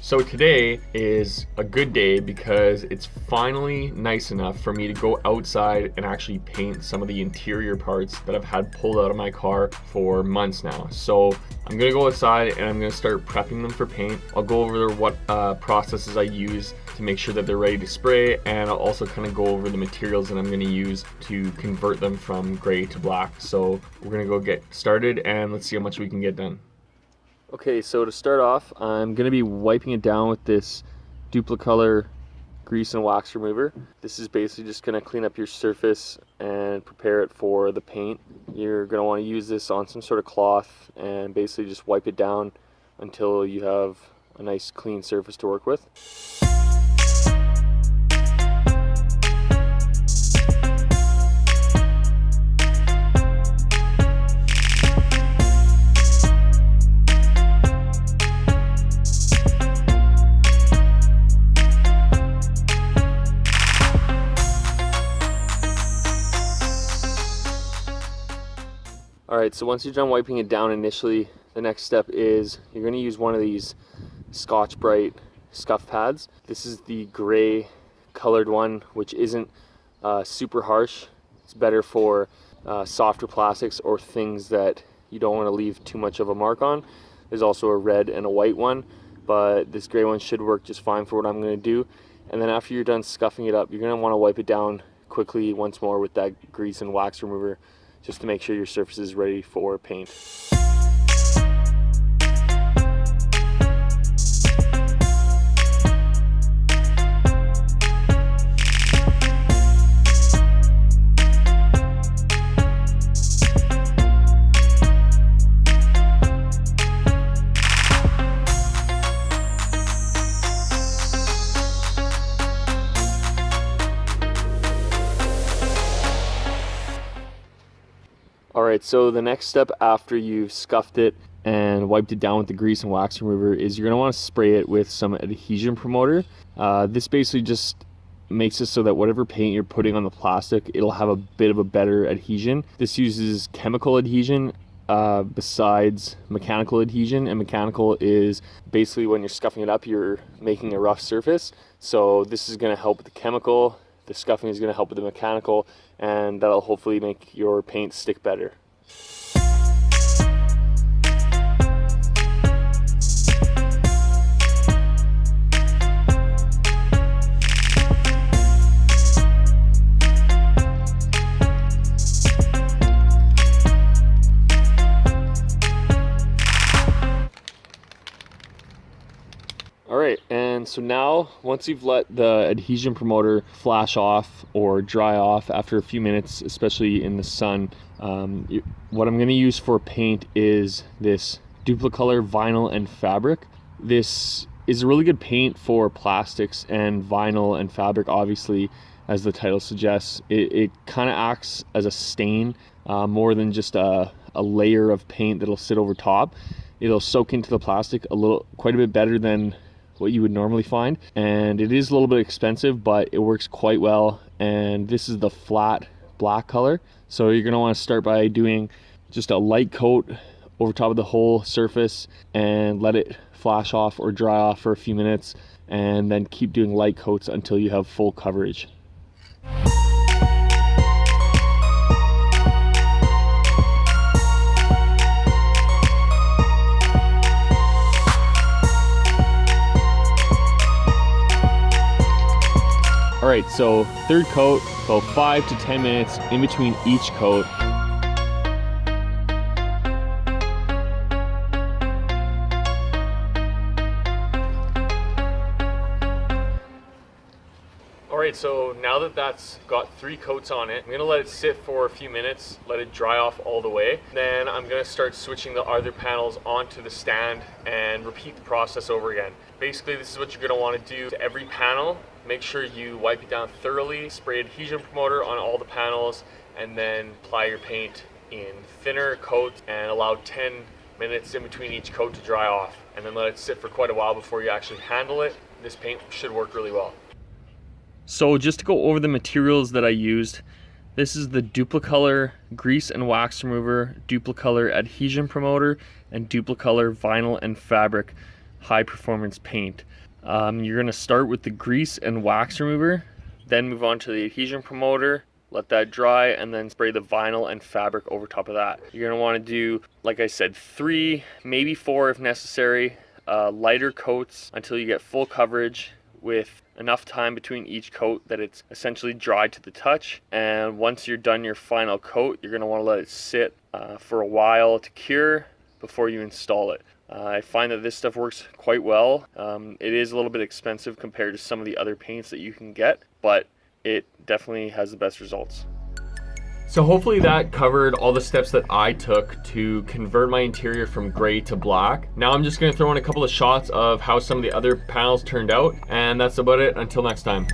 So today is a good day because it's finally nice enough for me to go outside and actually paint some of the interior parts that I've had pulled out of my car for months now. So I'm gonna go outside and I'm gonna start prepping them for paint. I'll go over what processes I use to make sure that they're ready to spray, and I'll also kind of go over the materials that I'm gonna use to convert them from gray to black. So we're gonna go get started and let's see how much we can get done. Okay, so to start off, I'm going to be wiping it down with this Duplicolor grease and wax remover. This is basically just going to clean up your surface and prepare it for the paint. You're going to want to use this on some sort of cloth and basically just wipe it down until you have a nice clean surface to work with. Alright, so once you're done wiping it down initially, the next step is you're going to use one of these Scotch-Brite scuff pads. This is the gray colored one, which isn't super harsh. It's better for softer plastics or things that you don't want to leave too much of a mark on. There's also a red and a white one, but this gray one should work just fine for what I'm going to do. And then after you're done scuffing it up, you're going to want to wipe it down quickly once more with that grease and wax remover, just to make sure your surface is ready for paint. Alright, so the next step after you've scuffed it and wiped it down with the grease and wax remover is you're going to want to spray it with some adhesion promoter. This basically just makes it so that whatever paint you're putting on the plastic, it'll have a bit of a better adhesion. This uses chemical adhesion besides mechanical adhesion, and mechanical is basically when you're scuffing it up, you're making a rough surface. So this is going to help with the chemical. The scuffing is going to help with the mechanical, and that'll hopefully make your paint stick better. Alright, and so now once you've let the adhesion promoter flash off or dry off after a few minutes, especially in the sun, what I'm going to use for paint is this Duplicolor vinyl and fabric. This is a really good paint for plastics and vinyl and fabric, obviously, as the title suggests. It kind of acts as a stain more than just a layer of paint that'll sit over top. It'll soak into the plastic quite a bit better than what you would normally find, and it is a little bit expensive, but it works quite well. And this is the flat black color, so you're going to want to start by doing just a light coat over top of the whole surface and let it flash off or dry off for a few minutes, and then keep doing light coats until you have full coverage. Alright, so third coat, about 5 to 10 minutes in between each coat. Alright, so now that that's got 3 coats on it, I'm going to let it sit for a few minutes, let it dry off all the way. Then I'm going to start switching the other panels onto the stand and repeat the process over again. Basically, this is what you're going to want to do to every panel. Make sure you wipe it down thoroughly, spray adhesion promoter on all the panels, and then apply your paint in thinner coats and allow 10 minutes in between each coat to dry off, and then let it sit for quite a while before you actually handle it. This paint should work really well. So just to go over the materials that I used, this is the Duplicolor grease and wax remover, Duplicolor adhesion promoter, and Duplicolor vinyl and fabric high performance paint. You're gonna start with the grease and wax remover, then move on to the adhesion promoter, let that dry, and then spray the vinyl and fabric over top of that. You're gonna wanna do, like I said, 3, maybe 4 if necessary, lighter coats until you get full coverage with enough time between each coat that it's essentially dry to the touch. And once you're done your final coat, you're gonna wanna let it sit for a while to cure before you install it. I find that this stuff works quite well. It is a little bit expensive compared to some of the other paints that you can get, but it definitely has the best results. So hopefully that covered all the steps that I took to convert my interior from gray to black. Now I'm just gonna throw in a couple of shots of how some of the other panels turned out, and that's about it. Until next time.